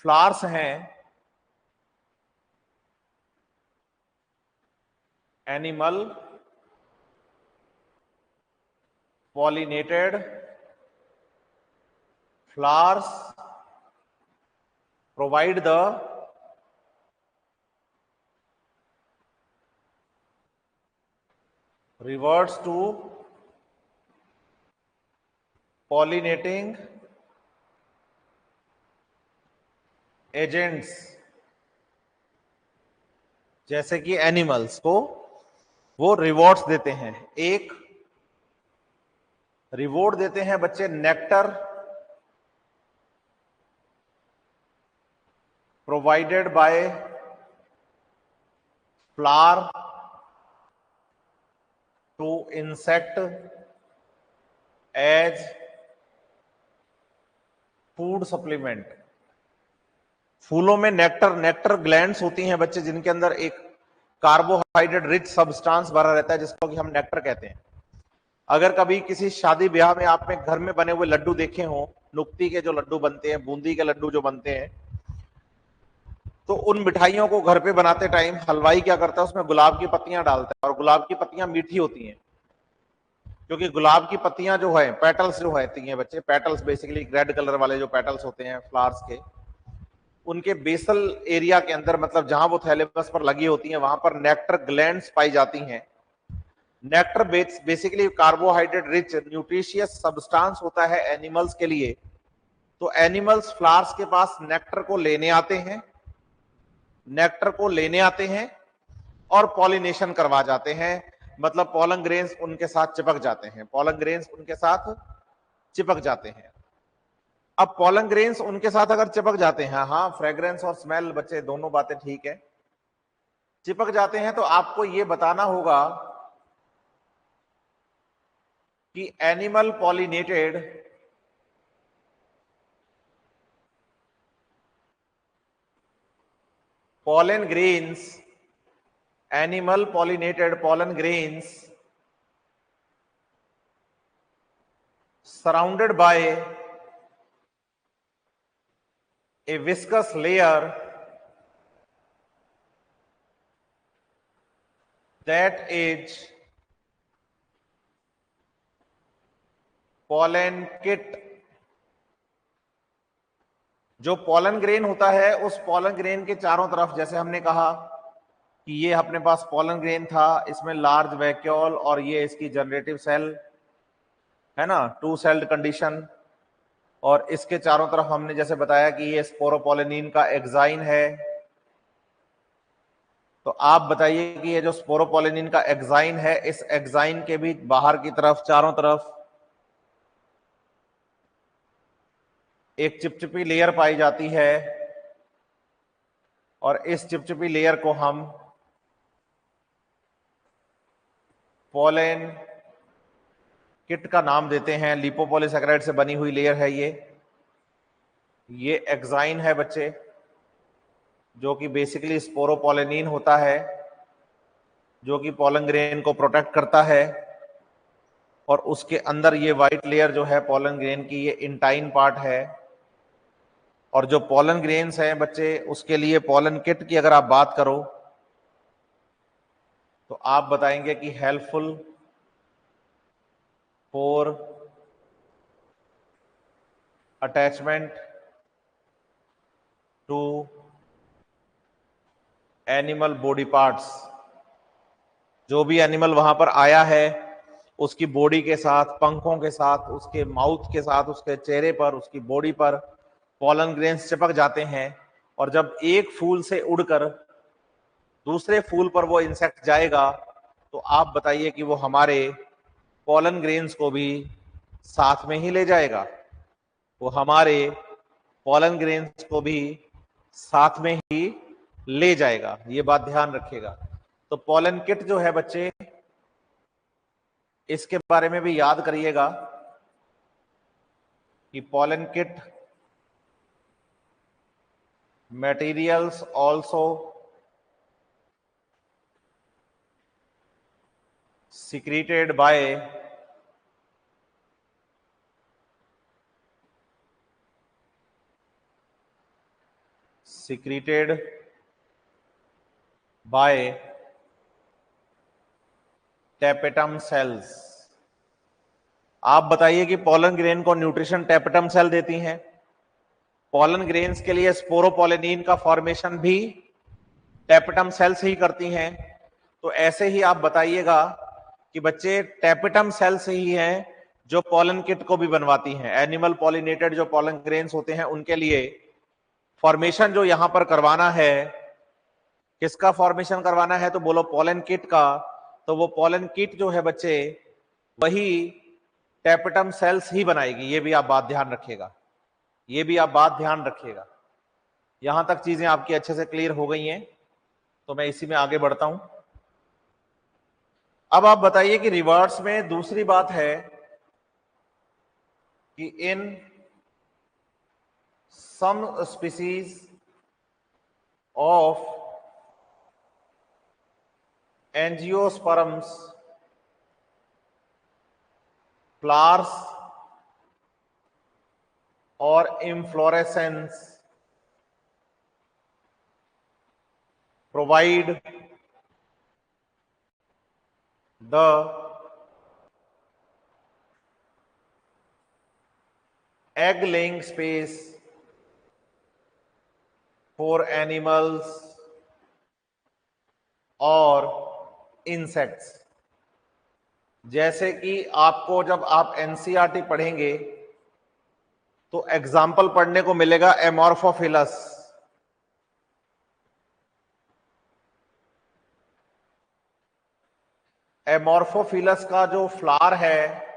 फ्लावर्स हैं, animal pollinated flowers provide the rewards to pollinating agents जैसे कि एनिमल्स को वो रिवॉर्ड्स देते हैं। एक रिवॉर्ड देते हैं बच्चे nectar provided by flower to insect as food supplement. फूलों में नेक्टर ग्लैंड्स होती हैं बच्चे, जिनके अंदर एक कार्बोहाइड्रेट रिच सब्सटेंस भरा रहता है, जिसको कि हम नेक्टर कहते हैं। अगर कभी किसी शादी ब्याह में आपने घर में बने हुए लड्डू देखे हो, नुक्ती के जो लड्डू बनते हैं, बूंदी के लड्डू जो बनते हैं, तो उन मिठाइयों को घर पे बनाते टाइम हलवाई क्या करता है, उसमें गुलाब की पत्तियां डालता है, और गुलाब की पत्तियां मीठी होती हैं, क्योंकि गुलाब की पत्तियां जो है, पेटल्स जो होती हैं बच्चे, पेटल्स बेसिकली रेड कलर वाले जो पेटल्स होते हैं फ्लावर्स के, उनके बेसल एरिया के अंदर, मतलब जहां वो थैलेमस पर लगी होती हैं, वहां पर नेक्टर ग्लैंड्स पाई जाती हैं। Nectar basically carbohydrate rich nutritious substance होता है एनिमल्स के लिए। तो एनिमल्स फ्लावर्स के पास नेक्टर को लेने आते हैं, और पॉलिनेशन करवा जाते हैं, मतलब पॉलन ग्रेन्स उनके साथ चिपक जाते हैं। अब पॉलन ग्रेन्स उनके साथ अगर चिपक जाते हैं, हाँ फ्रेग्रेंस और स्मेल बच्चे दोनों बातें ठीक है, चिपक जाते हैं, तो आपको यह बताना होगा कि animal pollinated pollen grains surrounded by a viscous layer that is pollen kit। जो पॉलन ग्रेन होता है, उस पॉलन ग्रेन के चारों तरफ, जैसे हमने कहा कि ये अपने पास पॉलन ग्रेन था, इसमें लार्ज वैक्यूल और ये इसकी जनरेटिव सेल है ना, 2 सेल्ड कंडीशन, और इसके चारों तरफ हमने जैसे बताया कि ये स्पोरोपोलिनिन का एक्साइन है। तो आप बताइए कि ये जो स्पोरोपोलिनिन का एक्साइन है, इस एक्साइन के भी बाहर की तरफ, चारों तरफ एक चिपचिपी लेयर पाई जाती है, और इस चिपचिपी लेयर को हम पोलन किट का नाम देते हैं। लिपोपॉलीसैकेराइड से बनी हुई लेयर है ये एक्साइन है बच्चे, जो कि बेसिकली स्पोरोपोलिनिन होता है, जो कि पॉलन ग्रेन को प्रोटेक्ट करता है। और उसके अंदर ये व्हाइट लेयर जो है पॉलन ग्रेन की, ये इंटाइन पार्ट है। और जो पॉलन ग्रेन्स हैं बच्चे, उसके लिए पॉलन किट की अगर आप बात करो, तो आप बताएंगे कि helpful for attachment to animal body parts. जो भी एनिमल वहां पर आया है, उसकी बॉडी के साथ, पंखों के साथ, उसके माउथ के साथ, उसके चेहरे पर, उसकी बॉडी पर पॉलन ग्रेन्स चिपक जाते हैं। और जब एक फूल से उड़कर दूसरे फूल पर वो इंसेक्ट जाएगा, तो आप बताइए कि वो हमारे पॉलन ग्रेन्स को भी साथ में ही ले जाएगा, वो हमारे पॉलन ग्रेन्स को भी साथ में ही ले जाएगा। ये बात ध्यान रखिएगा। तो पॉलन किट जो है बच्चे, इसके बारे में भी याद करिएगा कि pollen kit materials also secreted by tapetum cells। आप बताइए कि पॉलन ग्रेन को न्यूट्रिशन टैपेटम सेल देती हैं। पॉलन ग्रेन्स के लिए स्पोरोपोलिनिन का फॉर्मेशन भी टैपेटम सेल्स ही करती हैं। तो ऐसे ही आप बताइएगा कि बच्चे टैपेटम सेल्स ही हैं जो पॉलन किट को भी बनवाती हैं। एनिमल पॉलिनेटेड जो पॉलन ग्रेन्स होते हैं, उनके लिए फॉर्मेशन जो यहां पर करवाना है, किसका फॉर्मेशन करवाना है, तो बोलो पोलन किट का। तो वो पोलन किट जो है बच्चे, वही टेपिटम सेल्स ही बनाएगी। ये भी आप बात ध्यान रखिएगा, ये भी आप बात ध्यान रखिएगा। यहां तक चीजें आपकी अच्छे से क्लियर हो गई हैं, तो मैं इसी में आगे बढ़ता हूं। अब आप बताइए कि रिवर्स में दूसरी बात है कि in some species of angiosperms flowers और inflorescence provide the egg laying space for animals और insects। जैसे कि आपको जब आप एनसीईआरटी पढ़ेंगे तो एग्जाम्पल पढ़ने को मिलेगा एमॉर्फोफिलस। एमॉर्फोफिलस का जो फ्लावर है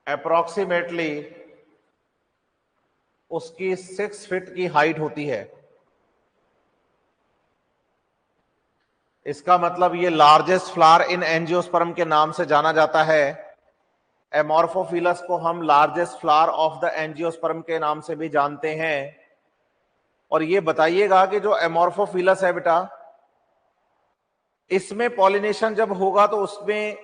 अप्रोक्सीमेटली उसकी 6 फीट की हाइट होती है। इसका मतलब ये लार्जेस्ट फ्लावर इन एंजियोस्पर्म के नाम से जाना जाता है। एमॉर्फोफिलस को हम largest flower of the angiosperm के नाम से भी जानते हैं। और ये बताइएगा कि जो एमॉर्फोफिलस है बेटा, इसमें पॉलिनेशन जब होगा तो उसमें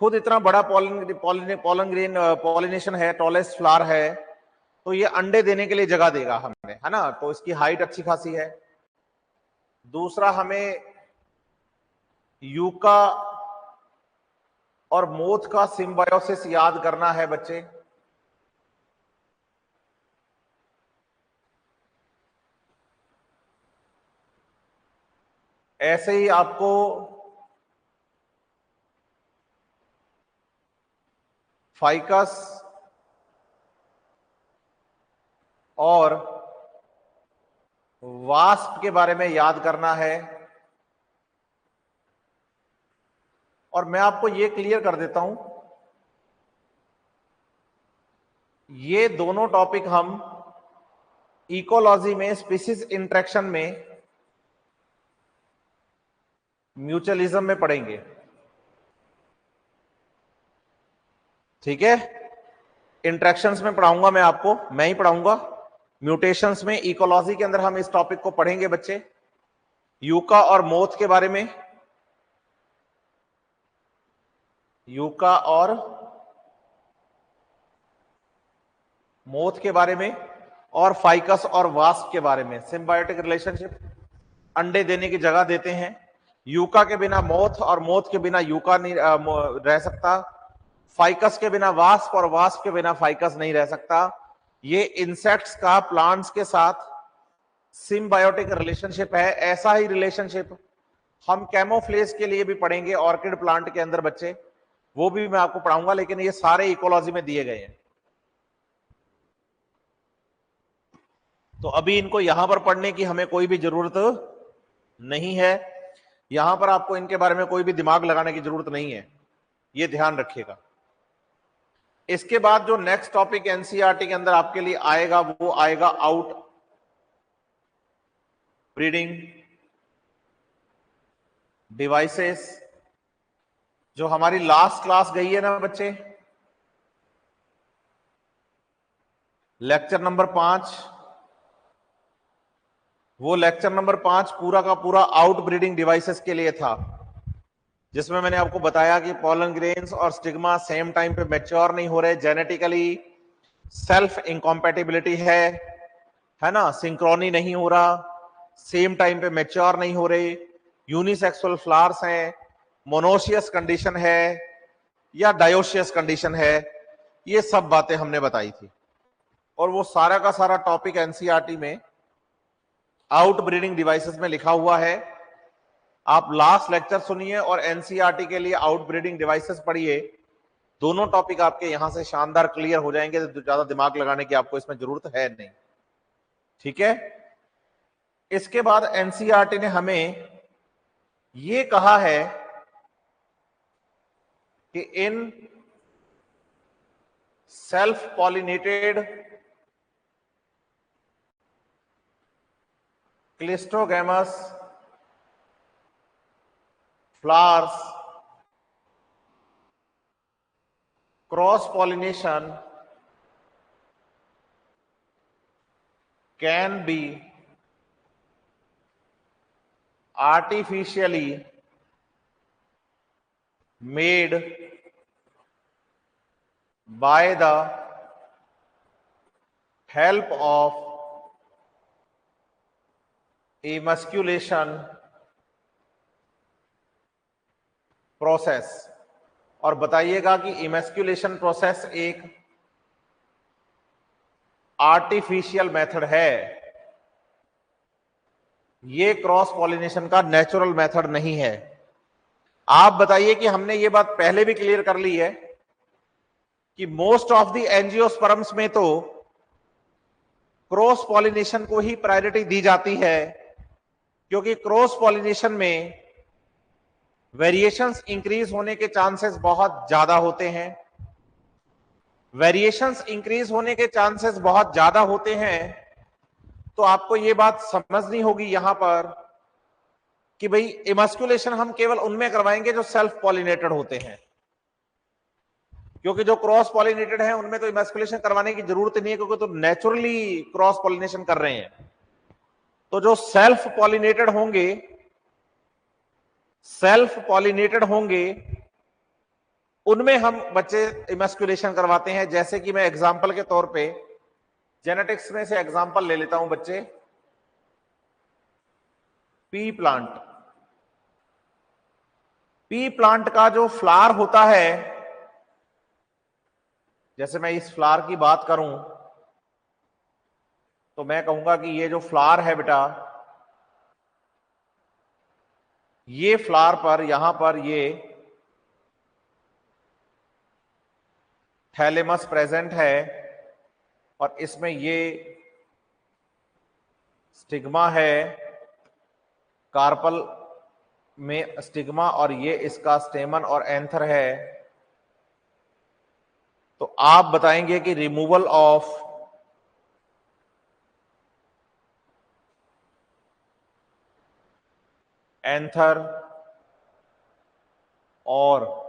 खुद इतना बड़ा पॉलिनेशन है, टॉलेस्ट फ्लावर है, तो ये अंडे देने के लिए जगह देगा हमें, है ना। तो इसकी हाइट अच्छी खासी है। दूसरा, हमें यूका और मोथ का सिम्बायोसिस याद करना है बच्चे। ऐसे ही आपको फाइकस और वास्प के बारे में याद करना है। और मैं आपको ये क्लियर कर देता हूं, ये दोनों टॉपिक हम इकोलॉजी में स्पीसीज इंटरेक्शन में म्यूचुअलिज्म में पढ़ेंगे, ठीक है। इंटरेक्शंस में पढ़ाऊंगा मैं आपको, मैं ही पढ़ाऊंगा। म्यूटेशंस में इकोलॉजी के अंदर हम इस टॉपिक को पढ़ेंगे बच्चे, यूका और मोथ के बारे में, यूका और मोथ के बारे में, और फाइकस और वास्प के बारे में। सिम्बायोटिक रिलेशनशिप, अंडे देने की जगह देते हैं। यूका के बिना मोथ और मोथ के बिना यूका नहीं रह सकता। फाइकस के बिना वास्प और वास्प के बिना फाइकस नहीं रह सकता। ये इंसेक्ट्स का प्लांट्स के साथ सिम्बायोटिक रिलेशनशिप है। ऐसा ही रिलेशनशिप हम कैमोफ्लेज के लिए भी पढ़ेंगे ऑर्किड प्लांट के अंदर बच्चे, वो भी मैं आपको पढ़ाऊंगा, लेकिन ये सारे इकोलॉजी में दिए गए हैं। तो अभी इनको यहां पर पढ़ने की हमें कोई भी जरूरत नहीं है। यहां पर आपको इनके बारे में कोई भी दिमाग लगाने की जरूरत नहीं है, ये ध्यान रखिएगा। इसके बाद जो नेक्स्ट टॉपिक एनसीईआरटी के अंदर आपके लिए आएगा वो आएगा आउट ब्रीडिंग डिवाइसेस। जो हमारी लास्ट क्लास गई है ना बच्चे, लेक्चर नंबर 5, वो लेक्चर नंबर 5 पूरा का पूरा आउट ब्रीडिंग डिवाइसेस के लिए था, जिसमें मैंने आपको बताया कि पॉलन ग्रेन्स और स्टिग्मा सेम टाइम पे मैच्योर नहीं हो रहे, जेनेटिकली सेल्फ इनकॉम्पैटिबिलिटी है ना, सिंक्रोनी नहीं हो रहा, सेम टाइम पे मैच्योर नहीं हो रहे, यूनिसेक्सुअल फ्लावर्स हैं, मोनोशियस कंडीशन है या डायोशियस कंडीशन है। ये सब बातें हमने बताई थी। और वो सारा का सारा टॉपिक एनसीईआरटी में आउट ब्रीडिंग डिवाइसेस में लिखा हुआ है। आप लास्ट लेक्चर सुनिए और एनसीईआरटी के लिए आउट ब्रीडिंग डिवाइसेस पढ़िए। दोनों टॉपिक आपके यहां से शानदार क्लियर हो जाएंगे, तो ज्यादा दिमाग लगाने की आपको इसमें जरूरत है नहीं, ठीक है। इसके बाद एनसीईआरटी ने हमें ये कहा है कि in self pollinated cleistogamous flowers cross pollination can be artificially made by the help of emasculation process। और बताइएगा कि इमेस्क्यूलेशन प्रोसेस एक आर्टिफिशियल मेथड है, ये क्रॉस पॉलिनेशन का नेचुरल मेथड नहीं है। आप बताइए कि हमने ये बात पहले भी क्लियर कर ली है कि मोस्ट ऑफ द एंजियोस्पर्म्स में तो क्रॉस पॉलिनेशन को ही प्रायोरिटी दी जाती है, क्योंकि क्रॉस पॉलिनेशन में वेरिएशंस इंक्रीज होने के चांसेस बहुत ज्यादा होते हैं। वेरिएशंस इंक्रीज होने के चांसेस बहुत ज्यादा होते हैं तो आपको ये बात समझनी होगी यहां पर कि भाई इमस्कुलेशन हम केवल उनमें करवाएंगे जो सेल्फ पॉलिनेटेड होते हैं, क्योंकि जो क्रॉस पॉलिनेटेड है उनमें तो इमस्कुलेशन करवाने की जरूरत नहीं है, क्योंकि तो नेचुरली क्रॉस पॉलिनेशन कर रहे हैं। तो जो सेल्फ पॉलिनेटेड होंगे उनमें हम बच्चे इमस्कुलेशन करवाते हैं। जैसे कि मैं एग्जांपल के तौर पे जेनेटिक्स में से एग्जांपल ले लेता हूं बच्चे, पी प्लांट का जो फ्लावर होता है, जैसे मैं इस फ्लावर की बात करूं तो मैं कहूंगा कि ये जो फ्लावर है बेटा, ये फ्लावर पर यहां पर ये थैलेमस प्रेजेंट है और इसमें ये स्टिग्मा है, कार्पल में स्टिग्मा, और ये इसका स्टेमन और एंथर है। तो आप बताएंगे कि रिमूवल ऑफ एंथर, और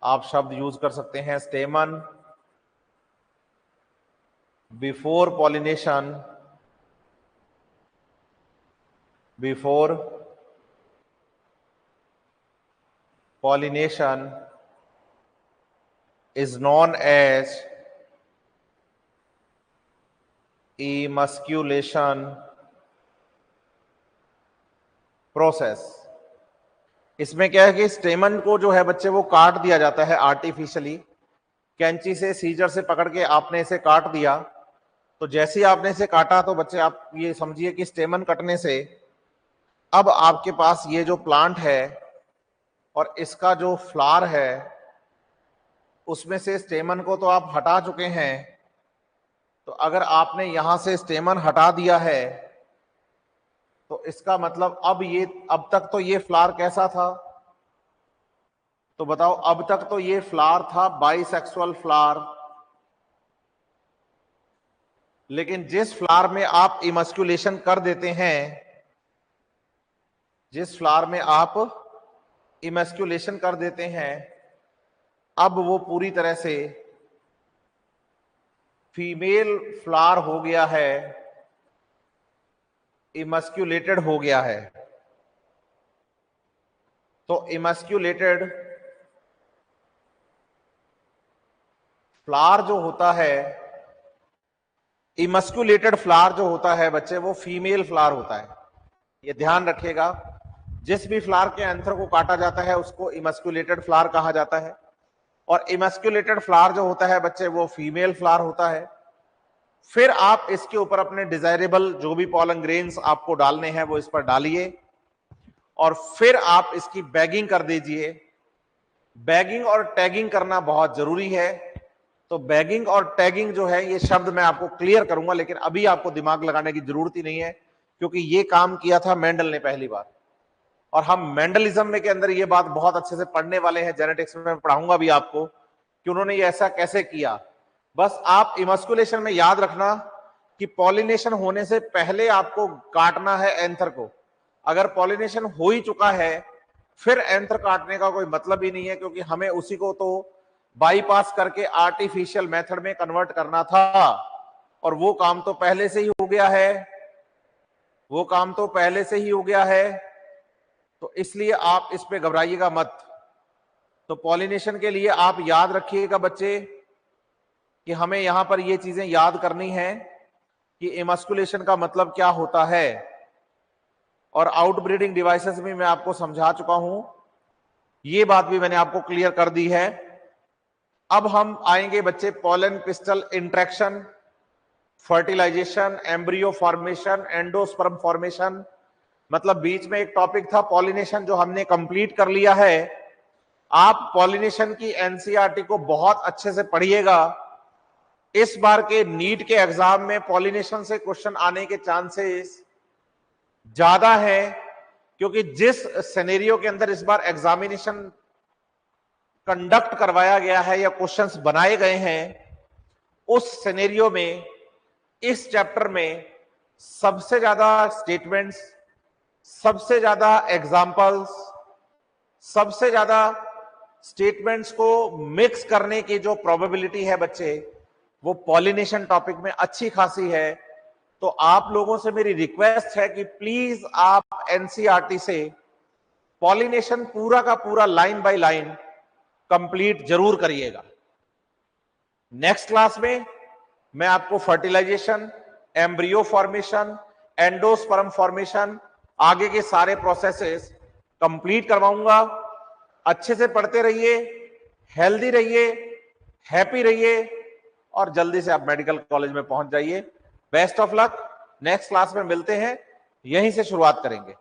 आप शब्द यूज कर सकते हैं स्टेमन, before pollination is known as emasculation process. इसमें क्या है कि स्टेमन को जो है बच्चे वो काट दिया जाता है आर्टिफिशियली, कैंची से सीजर से पकड़ के आपने इसे काट दिया। तो जैसे ही आपने इसे काटा तो बच्चे आप ये समझिए कि स्टेमन कटने से अब आपके पास ये जो प्लांट है और इसका जो फ्लावर है उसमें से स्टेमन को तो आप हटा चुके हैं। तो अगर आपने यहां से स्टेमन हटा दिया है तो इसका मतलब अब तक तो ये फ्लावर कैसा था? तो बताओ, अब तक तो ये फ्लावर था बाइसेक्सुअल फ्लावर, लेकिन जिस फ्लावर में आप इमस्कुलेशन कर देते हैं, जिस फ्लावर में आप इमस्कुलेशन कर देते हैं, अब वो पूरी तरह से फीमेल फ्लावर हो गया है, इमस्कुलेटेड हो गया है। तो इमस्कुलेटेड फ्लावर जो होता है, इमस्कुलेटेड फ्लावर जो होता है बच्चे, वो फीमेल फ्लावर होता है। ये ध्यान रखिएगा, जिस भी फ्लावर के एंथर को काटा जाता है उसको इमस्कुलेटेड फ्लावर कहा जाता है, और इमस्कुलेटेड फ्लावर जो होता है बच्चे वो फीमेल फ्लावर होता है। फिर आप इसके ऊपर अपने डिजायरेबल जो भी पॉलन ग्रेन्स आपको डालने हैं वो इस पर डालिए, और फिर आप इसकी बैगिंग कर दीजिए। बैगिंग और टैगिंग करना बहुत जरूरी है। तो बैगिंग और टैगिंग जो है ये शब्द मैं आपको क्लियर करूंगा, लेकिन अभी आपको दिमाग लगाने की जरूरत ही नहीं है, क्योंकि ये काम किया था मेंडल ने पहली बार, और हम मेंडलिज्म में के अंदर ये बात बहुत अच्छे से पढ़ने वाले हैं, जेनेटिक्स में पढ़ाऊंगा भी आपको कि उन्होंने ये ऐसा कैसे किया। बस आप इमस्कुलेशन में याद रखना कि पॉलिनेशन होने से पहले आपको काटना है एंथर को। अगर पॉलिनेशन हो ही चुका है फिर एंथर काटने का कोई मतलब ही नहीं है, क्योंकि हमें उसी को तो बाईपास करके आर्टिफिशियल मेथड में कन्वर्ट करना था, और वो काम तो पहले से ही हो गया है, वो काम तो पहले से ही हो गया है। तो इसलिए आप इस पे घबराइएगा मत। तो पॉलिनेशन के लिए आप याद रखिएगा बच्चे कि हमें यहां पर ये चीजें याद करनी है कि इमस्कुलेशन का मतलब क्या होता है, और आउटब्रीडिंग डिवाइसेस भी मैं आपको समझा चुका हूं, ये बात भी मैंने आपको क्लियर कर दी है। अब हम आएंगे बच्चे pollen pistil interaction, fertilisation, embryo formation, endosperm formation, मतलब बीच में एक टॉपिक था पॉलिनेशन जो हमने कंप्लीट कर लिया है। आप पॉलिनेशन की एनसीईआरटी को बहुत अच्छे से पढ़िएगा। इस बार के नीट के एग्जाम में पॉलिनेशन से क्वेश्चन आने के चांसेस ज्यादा है, क्योंकि जिस सिनेरियो के अंदर इस बार एग्जामिनेशन कंडक्ट करवाया गया है या क्वेश्चंस बनाए गए हैं, उस सिनेरियो में इस चैप्टर में सबसे ज्यादा स्टेटमेंट्स, सबसे ज्यादा एग्जाम्पल्स, सबसे ज्यादा स्टेटमेंट्स को मिक्स करने की जो प्रोबेबिलिटी है बच्चे, वो पॉलिनेशन टॉपिक में अच्छी खासी है। तो आप लोगों से मेरी रिक्वेस्ट है कि प्लीज आप एनसीईआरटी से पॉलिनेशन पूरा का पूरा लाइन बाय लाइन कंप्लीट जरूर करिएगा। नेक्स्ट क्लास में मैं आपको fertilisation, embryo formation, endosperm formation, आगे के सारे प्रोसेसेस कंप्लीट करवाऊंगा। अच्छे से पढ़ते रहिए, हेल्दी रहिए, हैप्पी रहिए, और जल्दी से आप मेडिकल कॉलेज में पहुंच जाइए। Best of luck. Next class में मिलते हैं, यहीं से शुरुआत करेंगे।